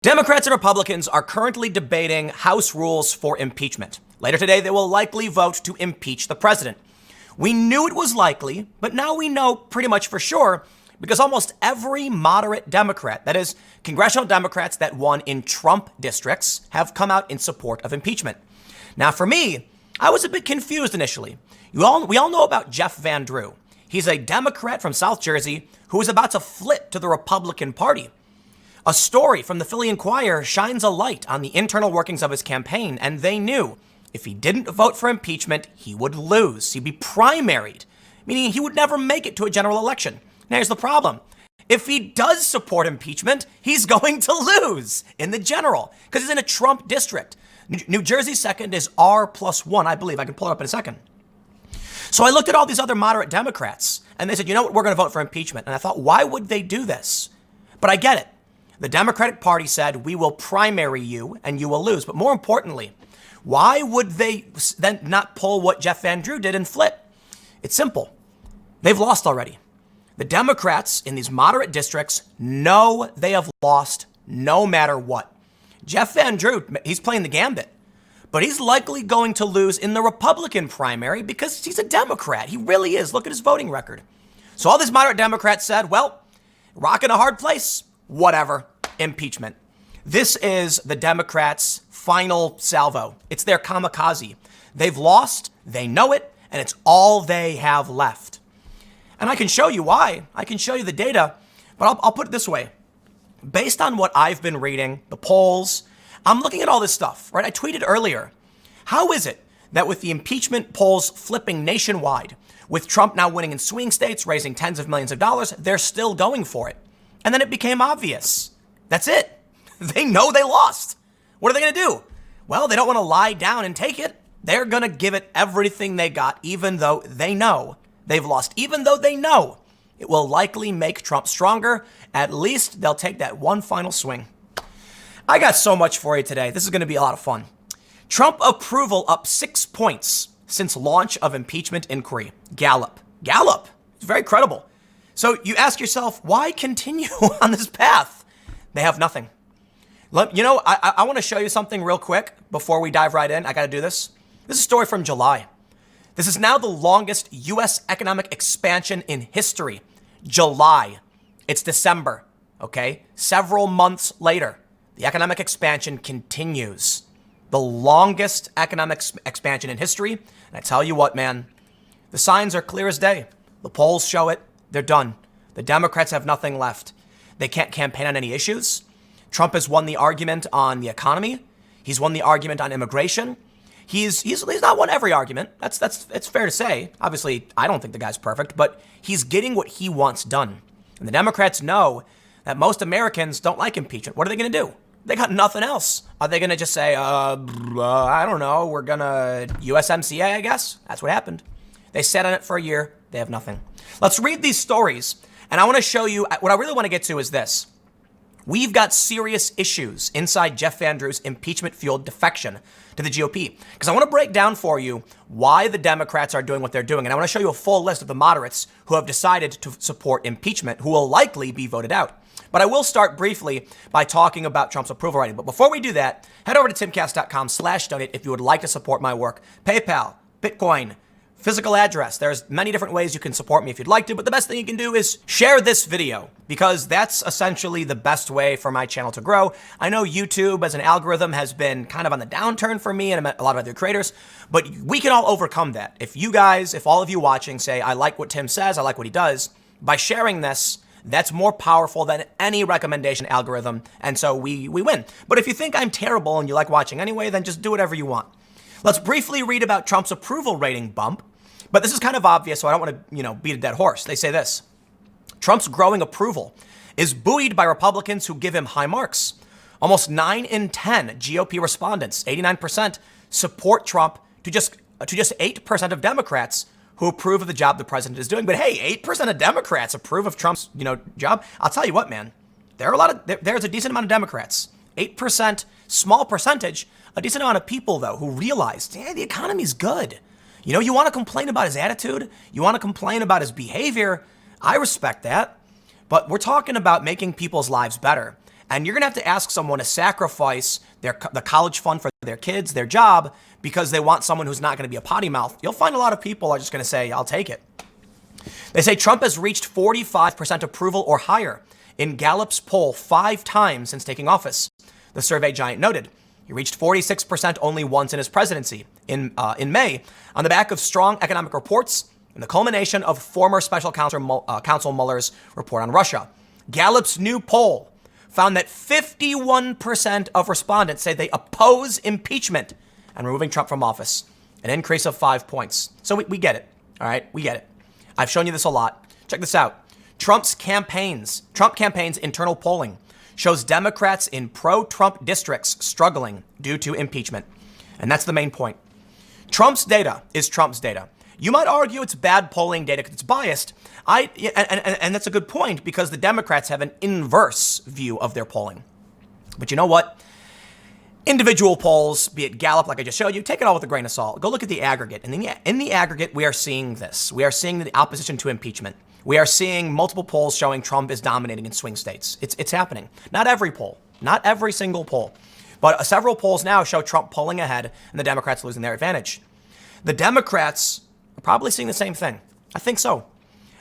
Democrats and Republicans are currently debating House rules for impeachment. Later today, they will likely vote to impeach the president. We knew it was likely, but now we know pretty much for sure because almost every moderate Democrat, that is, congressional Democrats that won in Trump districts, have come out in support of impeachment. Now, for me, I was a bit confused initially. We all know about Jeff Van Drew. He's a Democrat from South Jersey who is about to flip to the Republican Party. A story from the Philly Inquirer shines a light on the internal workings of his campaign, and they knew if he didn't vote for impeachment, he would lose. He'd be primaried, meaning he would never make it to a general election. Now, here's the problem. If he does support impeachment, he's going to lose in the general because he's in a Trump district. New Jersey's second is R+1, I believe. I can pull it up in a second. So I looked at all these other moderate Democrats, and they said, you know what, we're going to vote for impeachment. And I thought, why would they do this? But I get it. The Democratic Party said, we will primary you and you will lose. But more importantly, why would they then not pull what Jeff Van Drew did and flip? It's simple. They've lost already. The Democrats in these moderate districts know they have lost no matter what. Jeff Van Drew, he's playing the gambit, but he's likely going to lose in the Republican primary because he's a Democrat. He really is. Look at his voting record. So all these moderate Democrats said, well, rock in a hard place. Whatever, impeachment. This is the Democrats' final salvo. It's their kamikaze. They've lost, they know it, and it's all they have left. And I can show you why. I can show you the data, but I'll put it this way. Based on what I've been reading, the polls, I'm looking at all this stuff, right? I tweeted earlier. How is it that with the impeachment polls flipping nationwide, with Trump now winning in swing states, raising tens of millions of dollars, they're still going for it? And then it became obvious. That's it. They know they lost. What are they going to do? Well, they don't want to lie down and take it. They're going to give it everything they got, even though they know they've lost, even though they know it will likely make Trump stronger. At least they'll take that one final swing. I got so much for you today. This is going to be a lot of fun. Trump approval up 6 points since launch of impeachment inquiry. Gallup. It's very credible. So you ask yourself, why continue on this path? They have nothing. I want to show you something real quick before we dive right in. I got to do this. This is a story from July. This is now the longest U.S. economic expansion in history. July. It's December, okay? Several months later, the economic expansion continues. The longest economic expansion in history. And I tell you what, man, the signs are clear as day. The polls show it. They're done. The Democrats have nothing left. They can't campaign on any issues. Trump has won the argument on the economy. He's won the argument on immigration. He's not won every argument. It's fair to say. Obviously, I don't think the guy's perfect, but he's getting what he wants done. And the Democrats know that most Americans don't like impeachment. What are they going to do? They got nothing else. Are they going to just say, I don't know, we're going to USMCA, I guess? That's what happened. They sat on it for a year. They have nothing. Let's read these stories. And I want to show you, what I really want to get to is this. We've got serious issues inside Jeff Van Drew's impeachment-fueled defection to the GOP. Because I want to break down for you why the Democrats are doing what they're doing. And I want to show you a full list of the moderates who have decided to support impeachment, who will likely be voted out. But I will start briefly by talking about Trump's approval rating. But before we do that, head over to timcast.com/donate if you would like to support my work. PayPal, Bitcoin, physical address. There's many different ways you can support me if you'd like to, but the best thing you can do is share this video because that's essentially the best way for my channel to grow. I know YouTube as an algorithm has been kind of on the downturn for me and a lot of other creators, but we can all overcome that. If all of you watching say, I like what Tim says, I like what he does, by sharing this, that's more powerful than any recommendation algorithm, and so we win. But if you think I'm terrible and you like watching anyway, then just do whatever you want. Let's briefly read about Trump's approval rating bump. But this is kind of obvious, so I don't want to, beat a dead horse. They say this. Trump's growing approval is buoyed by Republicans who give him high marks. Almost 9 in 10 GOP respondents, 89%, support Trump to just 8% of Democrats who approve of the job the president is doing. But hey, 8% of Democrats approve of Trump's, job. I'll tell you what, man, there's a decent amount of Democrats. 8%, small percentage, a decent amount of people, though, who realize, the economy's good. You want to complain about his attitude. You want to complain about his behavior. I respect that. But we're talking about making people's lives better. and you're going to have to ask someone to sacrifice the college fund for their kids, their job, because they want someone who's not going to be a potty mouth, you'll find a lot of people are just going to say, I'll take it. They say Trump has reached 45% approval or higher in Gallup's poll 5 times since taking office. The survey giant noted. He reached 46% only once in his presidency in May on the back of strong economic reports and the culmination of former special counsel Mueller's report on Russia. Gallup's new poll found that 51% of respondents say they oppose impeachment and removing Trump from office, an increase of 5 points. So we get it. All right, we get it. I've shown you this a lot. Check this out. Trump campaign's internal polling shows Democrats in pro-Trump districts struggling due to impeachment. And that's the main point. Trump's data is Trump's data. You might argue it's bad polling data because it's biased. And that's a good point because the Democrats have an inverse view of their polling. But you know what? Individual polls, be it Gallup, like I just showed you, take it all with a grain of salt. Go look at the aggregate. And in the aggregate, we are seeing this. We are seeing the opposition to impeachment. We are seeing multiple polls showing Trump is dominating in swing states. It's happening. Not every poll, not every single poll, but several polls now show Trump pulling ahead and the Democrats losing their advantage. The Democrats are probably seeing the same thing. I think so.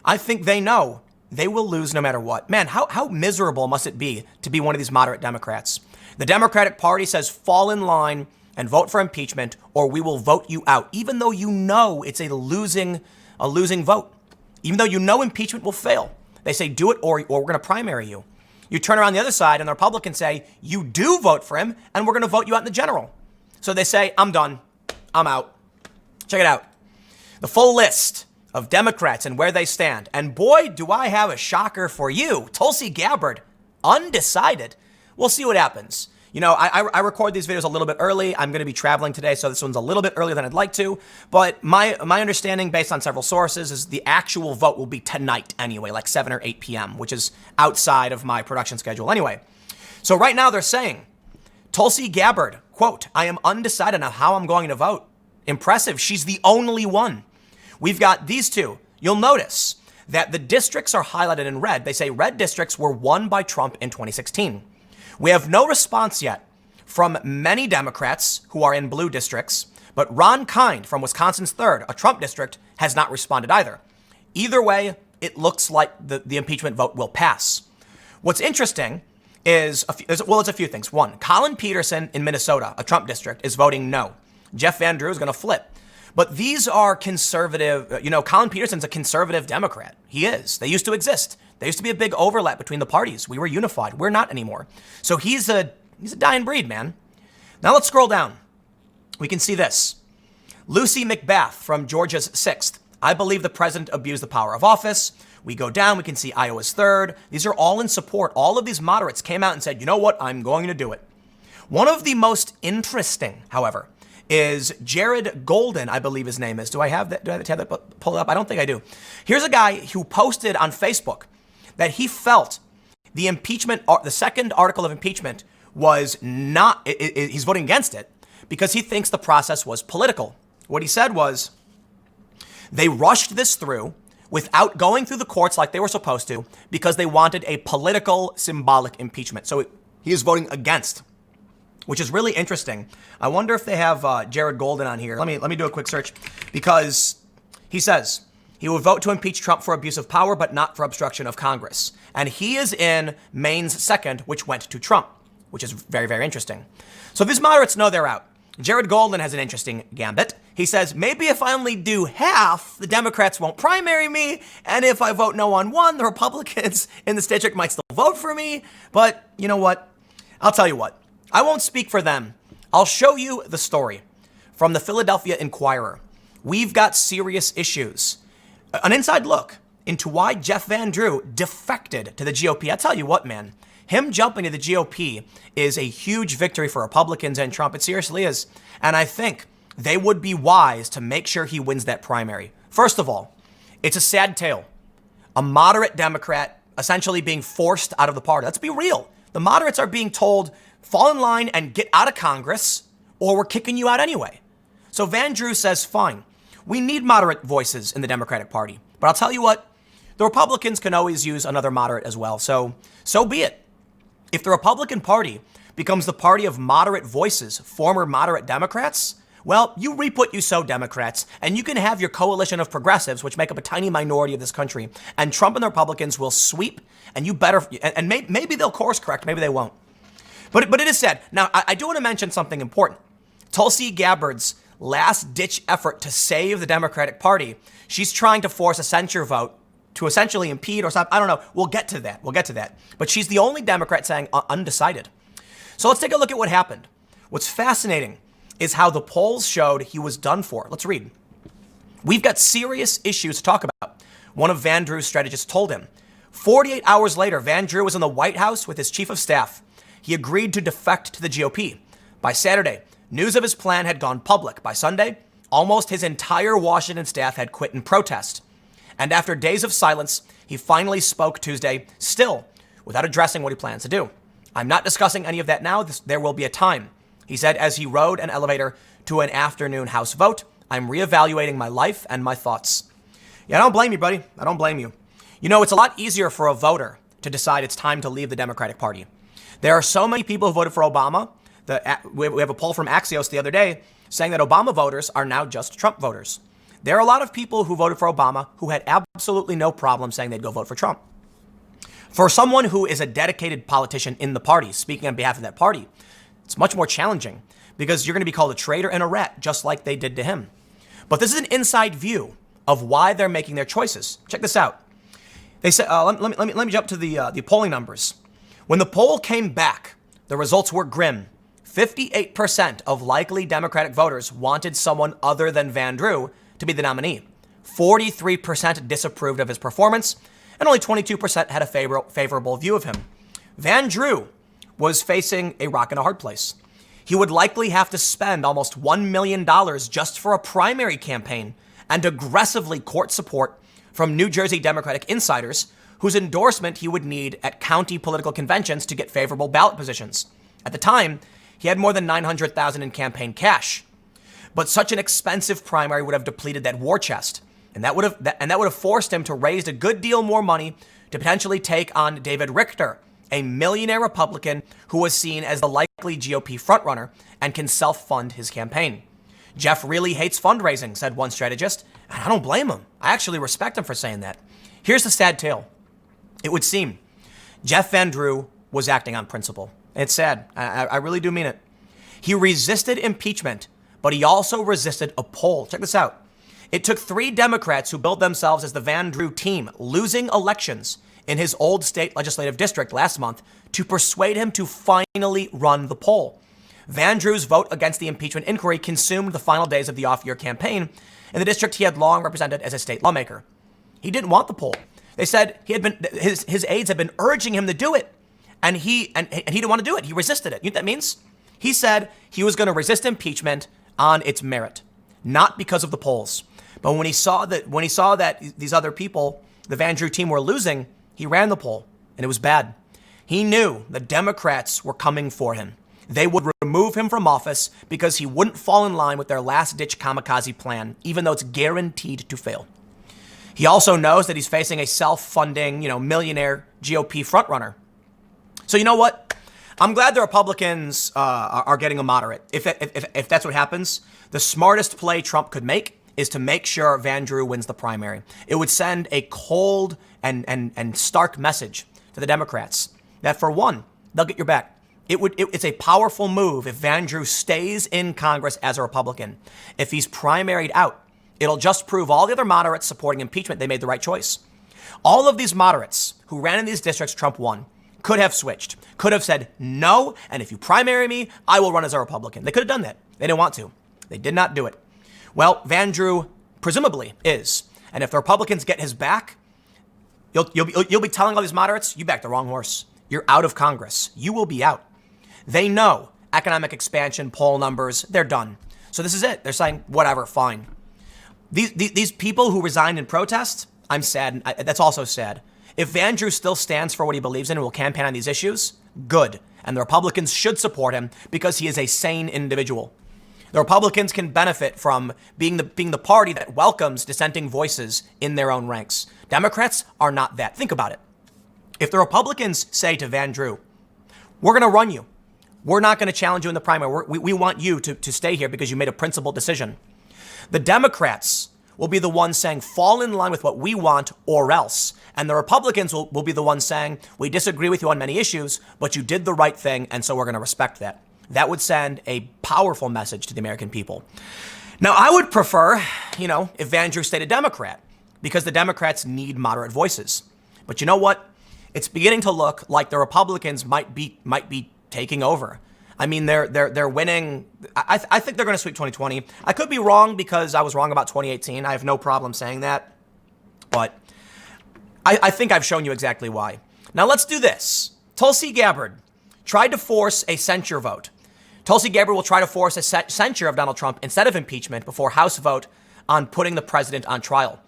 I think they know they will lose no matter what. Man, how miserable must it be to be one of these moderate Democrats? The Democratic Party says fall in line and vote for impeachment or we will vote you out, even though you know it's a losing vote. Even though you know impeachment will fail. They say do it or we're going to primary you. You turn around the other side and the Republicans say you do vote for him and we're going to vote you out in the general. So they say, I'm done. I'm out. Check it out. The full list of Democrats and where they stand. And boy, do I have a shocker for you. Tulsi Gabbard, undecided. We'll see what happens. You know, I record these videos a little bit early. I'm going to be traveling today, so this one's a little bit earlier than I'd like to. But my understanding, based on several sources, is the actual vote will be tonight anyway, like 7 or 8 p.m., which is outside of my production schedule anyway. So right now they're saying, Tulsi Gabbard, quote, I am undecided on how I'm going to vote. Impressive. She's the only one. We've got these two. You'll notice that the districts are highlighted in red. They say red districts were won by Trump in 2016. We have no response yet from many Democrats who are in blue districts, but Ron Kind from Wisconsin's 3rd, a Trump district, has not responded either. Either way, it looks like the impeachment vote will pass. What's interesting is, it's a few things. One, Colin Peterson in Minnesota, a Trump district, is voting no. Jeff Van Drew is going to flip. But these are conservative, Colin Peterson's a conservative Democrat. He is. They used to exist. There used to be a big overlap between the parties. We were unified. We're not anymore. So he's a dying breed, man. Now let's scroll down. We can see this. Lucy McBath from Georgia's 6th. I believe the president abused the power of office. We go down. We can see Iowa's 3rd. These are all in support. All of these moderates came out and said, you know what? I'm going to do it. One of the most interesting, however, is Jared Golden, I believe his name is. Do I have that pulled up? I don't think I do. Here's a guy who posted on Facebook that he felt the impeachment, the second article of impeachment was not, he's voting against it because he thinks the process was political. What he said was, they rushed this through without going through the courts like they were supposed to because they wanted a political, symbolic impeachment. So he is voting against, which is really interesting. I wonder if they have Jared Golden on here. Let me do a quick search because he says he would vote to impeach Trump for abuse of power, but not for obstruction of Congress. And he is in Maine's 2nd, which went to Trump, which is very, very interesting. So these moderates know they're out. Jared Golden has an interesting gambit. He says, maybe if I only do half, the Democrats won't primary me. And if I vote no on one, the Republicans in this district might still vote for me. But you know what? I'll tell you what. I won't speak for them. I'll show you the story from the Philadelphia Inquirer. We've got serious issues. An inside look into why Jeff Van Drew defected to the GOP. I tell you what, man, him jumping to the GOP is a huge victory for Republicans and Trump. It seriously is. And I think they would be wise to make sure he wins that primary. First of all, it's a sad tale. A moderate Democrat essentially being forced out of the party. Let's be real. The moderates are being told, fall in line and get out of Congress, or we're kicking you out anyway. So Van Drew says, fine, we need moderate voices in the Democratic Party. But I'll tell you what, the Republicans can always use another moderate as well. So be it. If the Republican Party becomes the party of moderate voices, former moderate Democrats, well, you reap what you sow, Democrats, and you can have your coalition of progressives, which make up a tiny minority of this country, and Trump and the Republicans will sweep, and you better, and maybe they'll course correct, maybe they won't. But it is said. Now, I do want to mention something important. Tulsi Gabbard's last-ditch effort to save the Democratic Party, she's trying to force a censure vote to essentially impede or stop. I don't know. We'll get to that. But she's the only Democrat saying undecided. So let's take a look at what happened. What's fascinating is how the polls showed he was done for. Let's read. We've got serious issues to talk about, one of Van Drew's strategists told him. 48 hours later, Van Drew was in the White House with his chief of staff. He agreed to defect to the GOP. By Saturday, news of his plan had gone public. By Sunday, almost his entire Washington staff had quit in protest. And after days of silence, he finally spoke Tuesday, still without addressing what he plans to do. I'm not discussing any of that now. There will be a time, he said as he rode an elevator to an afternoon House vote. I'm reevaluating my life and my thoughts. Yeah, I don't blame you, buddy. I don't blame you. You know, it's a lot easier for a voter to decide it's time to leave the Democratic Party. There are so many people who voted for Obama. We have a poll from Axios the other day saying that Obama voters are now just Trump voters. There are a lot of people who voted for Obama who had absolutely no problem saying they'd go vote for Trump. For someone who is a dedicated politician in the party, speaking on behalf of that party, it's much more challenging because you're going to be called a traitor and a rat, just like they did to him. But this is an inside view of why they're making their choices. Check this out. They said, let me jump to the polling numbers. When the poll came back, the results were grim. 58% of likely Democratic voters wanted someone other than Van Drew to be the nominee. 43% disapproved of his performance, and only 22% had a favorable view of him. Van Drew was facing a rock and a hard place. He would likely have to spend almost $1 million just for a primary campaign and aggressively court support from New Jersey Democratic insiders whose endorsement he would need at county political conventions to get favorable ballot positions. At the time, he had more than $900,000 in campaign cash. But such an expensive primary would have depleted that war chest. And that would have forced him to raise a good deal more money to potentially take on David Richter, a millionaire Republican who was seen as the likely GOP frontrunner and can self-fund his campaign. Jeff really hates fundraising, said one strategist. And I don't blame him. I actually respect him for saying that. Here's the sad tale. It would seem Jeff Van Drew was acting on principle. It's sad. I really do mean it. He resisted impeachment, but he also resisted a poll. Check this out. It took 3 Democrats who billed themselves as the Van Drew team losing elections in his old state legislative district last month to persuade him to finally run the poll. Van Drew's vote against the impeachment inquiry consumed the final days of the off-year campaign in the district he had long represented as a state lawmaker. He didn't want the poll. They said his aides had been urging him to do it, and he didn't want to do it. He resisted it. You know what that means? He said he was going to resist impeachment on its merit, not because of the polls. But when he saw that these other people, the Van Drew team, were losing, he ran the poll, and it was bad. He knew the Democrats were coming for him. They would remove him from office because he wouldn't fall in line with their last-ditch kamikaze plan, even though it's guaranteed to fail. He also knows that he's facing a self-funding, millionaire GOP frontrunner. So you know what? I'm glad the Republicans are getting a moderate. If that's what happens, the smartest play Trump could make is to make sure Van Drew wins the primary. It would send a cold and stark message to the Democrats that, for one, they'll get your back. It's a powerful move if Van Drew stays in Congress as a Republican. If he's primaried out, it'll just prove all the other moderates supporting impeachment they made the right choice. All of these moderates who ran in these districts Trump won could have switched, could have said no, and if you primary me, I will run as a Republican. They could have done that. They didn't want to. They did not do it. Well, Van Drew presumably is. And if the Republicans get his back, you'll be telling all these moderates, you backed the wrong horse. You're out of Congress. You will be out. They know economic expansion, poll numbers, they're done. So this is it. They're saying, whatever, fine. These people who resigned in protest, I'm sad. That's also sad. If Van Drew still stands for what he believes in and will campaign on these issues, good. And the Republicans should support him because he is a sane individual. The Republicans can benefit from being the party that welcomes dissenting voices in their own ranks. Democrats are not that. Think about it. If the Republicans say to Van Drew, We're going to run you. We're not going to challenge you in the primary. We want you to stay here because you made a principled decision. The Democrats will be the ones saying, fall in line with what we want or else. And the Republicans will be the ones saying, we disagree with you on many issues, but you did the right thing, and so we're going to respect that. That would send a powerful message to the American people. Now, I would prefer, if Van Drew stayed a Democrat, because the Democrats need moderate voices. But you know what? It's beginning to look like the Republicans might be taking over. I mean, they're winning. I think they're going to sweep 2020. I could be wrong because I was wrong about 2018. I have no problem saying that. But I think I've shown you exactly why. Now let's do this. Tulsi Gabbard tried to force a censure vote. Tulsi Gabbard will try to force a censure of Donald Trump instead of impeachment before House vote on putting the president on trial.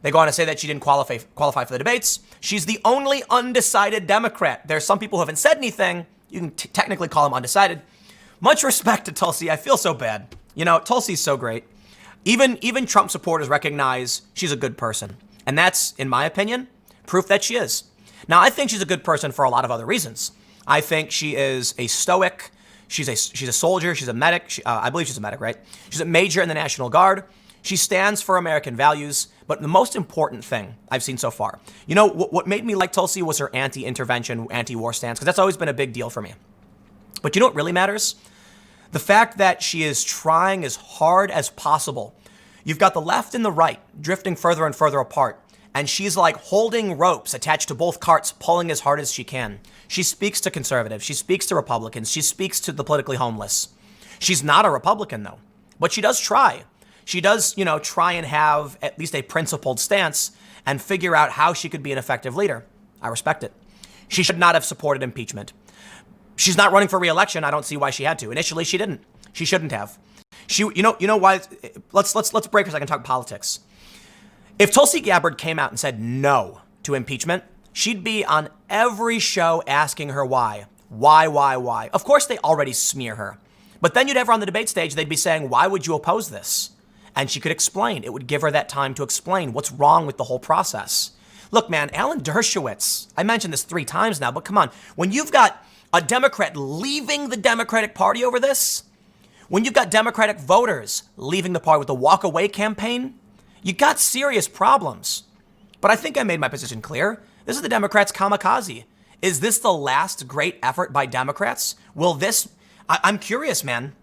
They go on to say that she didn't qualify for the debates. She's the only undecided Democrat. There's some people who haven't said anything. You can technically call them undecided. Much respect to Tulsi. I feel so bad. Tulsi's so great. Even Trump supporters recognize she's a good person. And that's, in my opinion, proof that she is. Now, I think she's a good person for a lot of other reasons. I think she is a stoic. She's a soldier. She's a medic. I believe she's a medic, right? She's a major in the National Guard. She stands for American values. But the most important thing I've seen so far, what made me like Tulsi was her anti-intervention, anti-war stance, because that's always been a big deal for me. But you know what really matters? The fact that she is trying as hard as possible. You've got the left and the right drifting further and further apart. And she's like holding ropes attached to both carts, pulling as hard as she can. She speaks to conservatives. She speaks to Republicans. She speaks to the politically homeless. She's not a Republican, though. But she does try. She does, try and have at least a principled stance and figure out how she could be an effective leader. I respect it. She should not have supported impeachment. She's not running for re-election. I don't see why she had to. Initially, she didn't. She shouldn't have. You know why? Let's break for a second and talk politics. If Tulsi Gabbard came out and said no to impeachment, she'd be on every show asking her why. Why? Of course, they already smear her. But then you'd have her on the debate stage. They'd be saying, why would you oppose this? And she could explain. It would give her that time to explain what's wrong with the whole process. Look, man, Alan Dershowitz, I mentioned this 3 times now, but come on. When you've got a Democrat leaving the Democratic Party over this, when you've got Democratic voters leaving the party with the walk-away campaign, you got serious problems. But I think I made my position clear. This is the Democrats' kamikaze. Is this the last great effort by Democrats? I'm curious, man.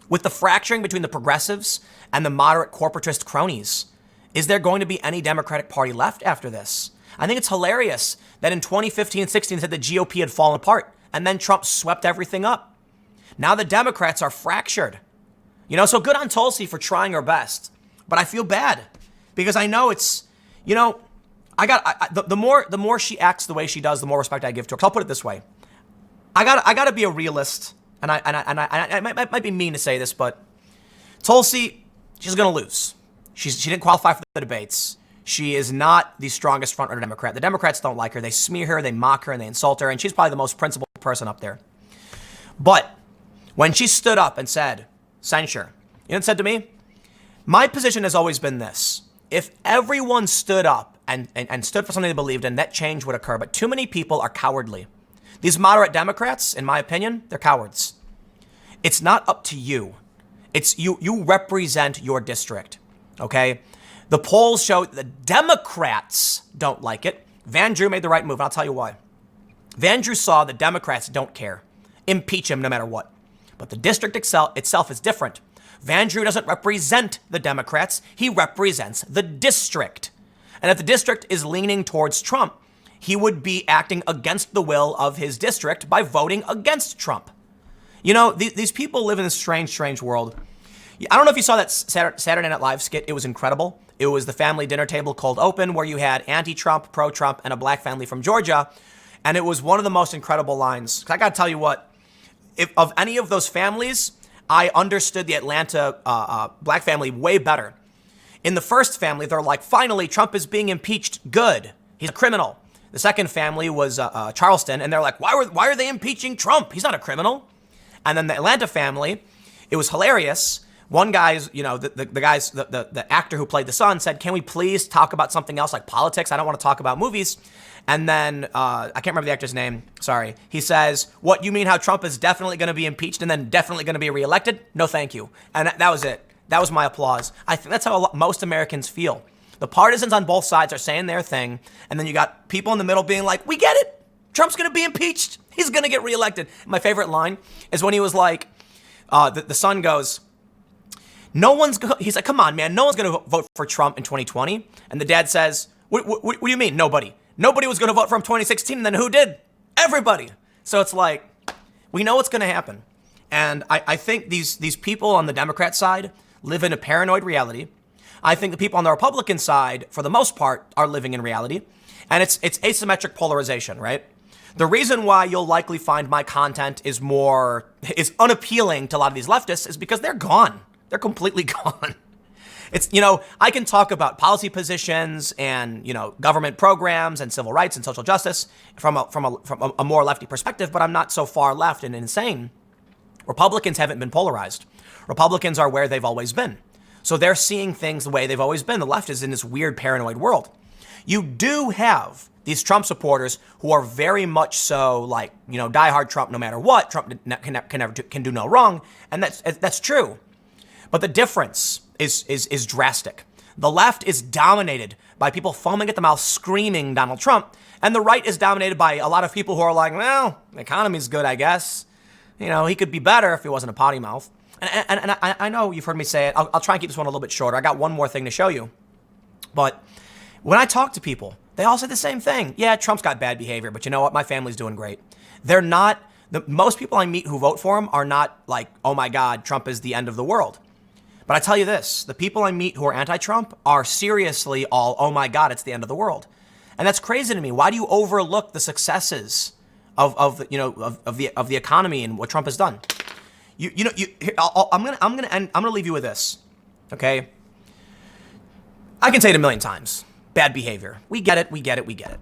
With the fracturing between the progressives and the moderate corporatist cronies, is there going to be any Democratic Party left after this? I think it's hilarious that in 2015 and 16 said the GOP had fallen apart, and then Trump swept everything up. Now the Democrats are fractured. So good on Tulsi for trying her best. But I feel bad because I know it's, the more she acts the way she does, the more respect I give to her. So I'll put it this way. I gotta be a realist. And I might be mean to say this, but Tulsi, she's going to lose. She didn't qualify for the debates. She is not the strongest frontrunner Democrat. The Democrats don't like her. They smear her, they mock her, and they insult her. And she's probably the most principled person up there. But when she stood up and said, censure, you know what it said to me? My position has always been this. If everyone stood up and stood for something they believed in, that change would occur. But too many people are cowardly. These moderate Democrats, in my opinion, they're cowards. It's not up to you. It's you represent your district, okay? The polls show the Democrats don't like it. Van Drew made the right move, and I'll tell you why. Van Drew saw the Democrats don't care. Impeach him no matter what. But the district itself is different. Van Drew doesn't represent the Democrats. He represents the district. And if the district is leaning towards Trump, he would be acting against the will of his district by voting against Trump. These people live in this strange world. I don't know if you saw that Saturday Night Live skit. It was incredible. It was the family dinner table cold open where you had anti-Trump, pro-Trump, and a black family from Georgia. And it was one of the most incredible lines. I got to tell you what, if of any of those families, I understood the Atlanta black family way better. In the first family, they're like, finally, Trump is being impeached. Good. He's a criminal. The second family was Charleston, and they're like, why are they impeaching Trump? He's not a criminal. And then the Atlanta family, it was hilarious. One guy's, the actor who played the son said, can we please talk about something else like politics? I don't want to talk about movies. And then, I can't remember the actor's name, sorry. He says, what, you mean how Trump is definitely going to be impeached and then definitely going to be reelected? No, thank you. And that was it. That was my applause. I think that's how most Americans feel. The partisans on both sides are saying their thing, and then you got people in the middle being like, we get it. Trump's going to be impeached. He's going to get reelected. My favorite line is when he was like, the son goes, he's like, come on, man, no one's going to vote for Trump in 2020. And the dad says, what do you mean, nobody? Nobody was going to vote for him 2016, and then who did? Everybody. So it's like, we know what's going to happen. And I think these people on the Democrat side live in a paranoid reality. I think the people on the Republican side, for the most part, are living in reality. And it's asymmetric polarization, right? The reason why you'll likely find my content is unappealing to a lot of these leftists is because they're gone. They're completely gone. It's, I can talk about policy positions and, government programs and civil rights and social justice from a more lefty perspective, but I'm not so far left and insane. Republicans haven't been polarized. Republicans are where they've always been. So they're seeing things the way they've always been. The left is in this weird paranoid world. You do have these Trump supporters who are very much so like, diehard Trump no matter what. Trump can do no wrong. And that's true. But the difference is drastic. The left is dominated by people foaming at the mouth, screaming Donald Trump. And the right is dominated by a lot of people who are like, well, the economy's good, I guess. He could be better if he wasn't a potty mouth. And I know you've heard me say it. I'll try and keep this one a little bit shorter. I got one more thing to show you. But when I talk to people, they all say the same thing. Yeah, Trump's got bad behavior, but you know what? My family's doing great. They're not, most people I meet who vote for him are not like, oh my God, Trump is the end of the world. But I tell you this, the people I meet who are anti-Trump are seriously all, oh my God, it's the end of the world. And that's crazy to me. Why do you overlook the successes of the economy and what Trump has done? I'm gonna leave you with this, okay? I can say it a million times. Bad behavior. We get it.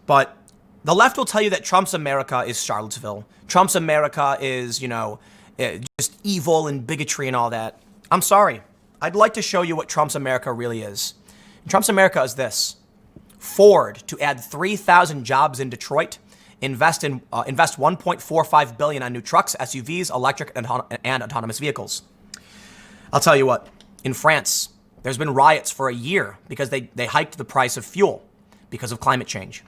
But the left will tell you that Trump's America is Charlottesville. Trump's America is, just evil and bigotry and all that. I'm sorry. I'd like to show you what Trump's America really is. And Trump's America is this. Ford to add 3,000 jobs in Detroit, invest 1.45 billion on new trucks, SUVs, electric and autonomous vehicles. I'll tell you what, in France, there's been riots for a year because they hiked the price of fuel because of climate change.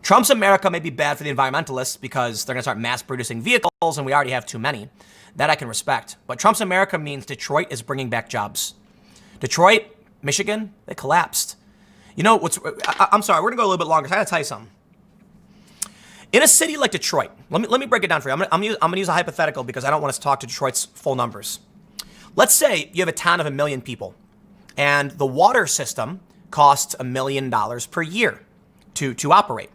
Trump's America may be bad for the environmentalists because they're going to start mass producing vehicles and we already have too many. That I can respect. But Trump's America means Detroit is bringing back jobs. Detroit, Michigan, they collapsed. I'm sorry, we're going to go a little bit longer. So I got to tell you something. In a city like Detroit, let me break it down for you. I'm going to use a hypothetical because I don't want us to talk to Detroit's full numbers. Let's say you have a town of 1 million people and the water system costs $1 million per year to operate.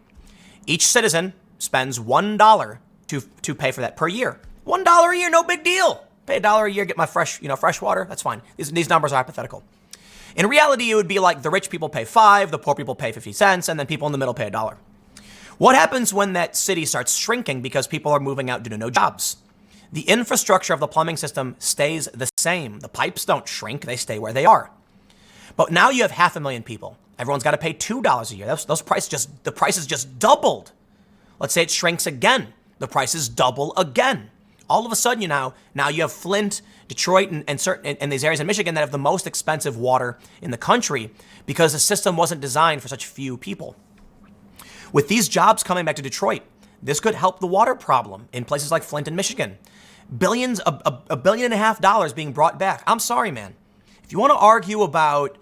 Each citizen spends $1 to pay for that per year. $1 a year, no big deal. Pay $1 a year, get my fresh water. That's fine. These numbers are hypothetical. In reality, it would be like the rich people pay 5, the poor people pay 50 cents, and then people in the middle pay $1. What happens when that city starts shrinking because people are moving out due to no jobs? The infrastructure of the plumbing system stays the same. The pipes don't shrink, they stay where they are. But now you have 500,000 people. Everyone's got to pay $2 a year. The prices just doubled. Let's say it shrinks again. The prices double again. All of a sudden, now you have Flint, Detroit, and these areas in Michigan that have the most expensive water in the country because the system wasn't designed for such few people. With these jobs coming back to Detroit, this could help the water problem in places like Flint and Michigan. Billions, $1.5 billion being brought back. I'm sorry, man. If you want to argue about,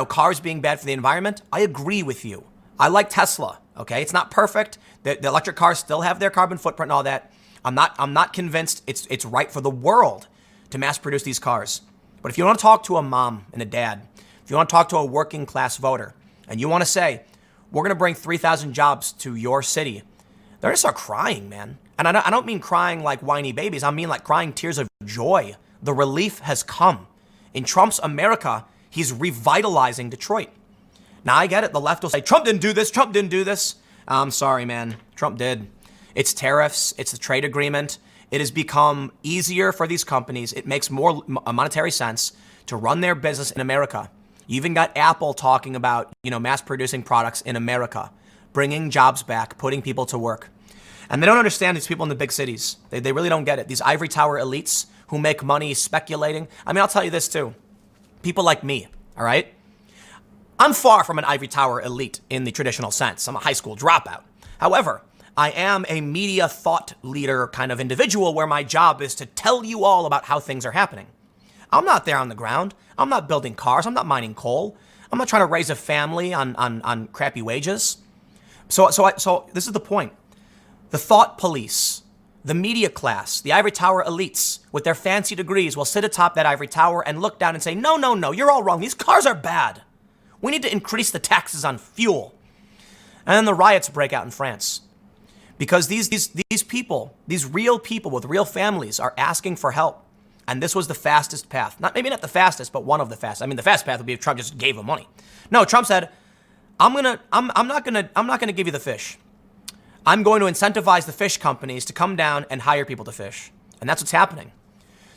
cars being bad for the environment, I agree with you. I like Tesla, okay? It's not perfect. The electric cars still have their carbon footprint and all that. I'm not convinced it's right for the world to mass produce these cars. But if you want to talk to a mom and a dad, if you want to talk to a working class voter, and you want to say, we're going to bring 3,000 jobs to your city, they're going to start crying, man. And I don't mean crying like whiny babies. I mean like crying tears of joy. The relief has come. In Trump's America, he's revitalizing Detroit. Now, I get it. The left will say, Trump didn't do this. Trump didn't do this. I'm sorry, man. Trump did. It's tariffs. It's the trade agreement. It has become easier for these companies. It makes more monetary sense to run their business in America. You even got Apple talking about, mass producing products in America. bringing jobs back, putting people to work. And they don't understand these people in the big cities. They really don't get it. These ivory tower elites who make money speculating. I mean, I'll tell you this too. People like me, all right? I'm far from an ivory tower elite in the traditional sense. I'm a high school dropout. However, I am a media thought leader kind of individual where my job is to tell you all about how things are happening. I'm not there on the ground. I'm not building cars. I'm not mining coal. I'm not trying to raise a family on crappy wages. So this is the point. The thought police, the media class, the ivory tower elites with their fancy degrees will sit atop that ivory tower and look down and say, no, you're all wrong. These cars are bad. We need to increase the taxes on fuel. And then the riots break out in France because these people, these real people with real families are asking for help. And this was the fastest path. Maybe not the fastest, but one of the fastest. I mean, the fast path would be if Trump just gave them money. No, Trump said, I'm not gonna give you the fish. I'm going to incentivize the fish companies to come down and hire people to fish. And that's what's happening.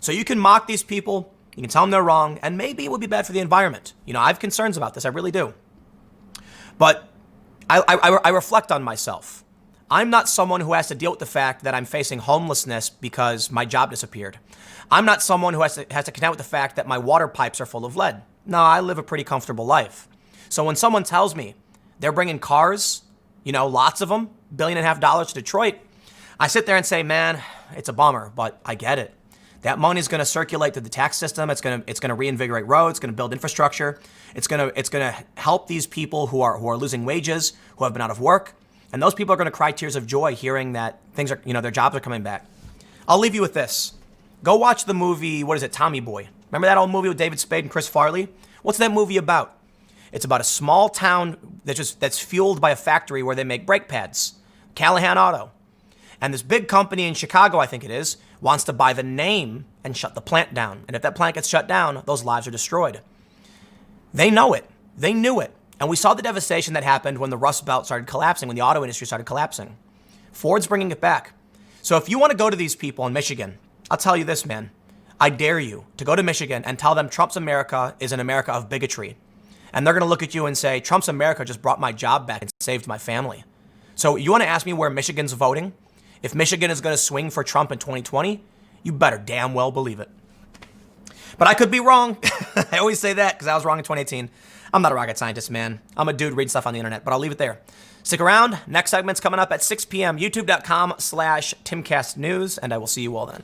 So you can mock these people, you can tell them they're wrong, and maybe it would be bad for the environment. You know, I have concerns about this, I really do. But I reflect on myself. I'm not someone who has to deal with the fact that I'm facing homelessness because my job disappeared. I'm not someone who has to contend with the fact that my water pipes are full of lead. No, I live a pretty comfortable life. So when someone tells me they're bringing cars, you know, lots of them, $1.5 billion to Detroit, I sit there and say, man, it's a bummer, but I get it. That money is going to circulate through the tax system. It's going to reinvigorate roads. It's going to build infrastructure. It's going to help these people who are losing wages, who have been out of work. And those people are going to cry tears of joy hearing that things are, their jobs are coming back. I'll leave you with this. Go watch the movie, what is it, Tommy Boy. Remember that old movie with David Spade and Chris Farley? What's that movie about? It's about a small town that's fueled by a factory where they make brake pads, Callahan Auto. And this big company in Chicago, I think it is, wants to buy the name and shut the plant down. And if that plant gets shut down, those lives are destroyed. They know it. They knew it. And we saw the devastation that happened when the Rust Belt started collapsing, when the auto industry started collapsing. Ford's bringing it back. So if you want to go to these people in Michigan, I'll tell you this, man. I dare you to go to Michigan and tell them Trump's America is an America of bigotry. And they're going to look at you and say, Trump's America just brought my job back and saved my family. So you want to ask me where Michigan's voting? If Michigan is going to swing for Trump in 2020, you better damn well believe it. But I could be wrong. I always say that because I was wrong in 2018. I'm not a rocket scientist, man. I'm a dude reading stuff on the internet, but I'll leave it there. Stick around. Next segment's coming up at 6 p.m. YouTube.com/TimCastNews, and I will see you all then.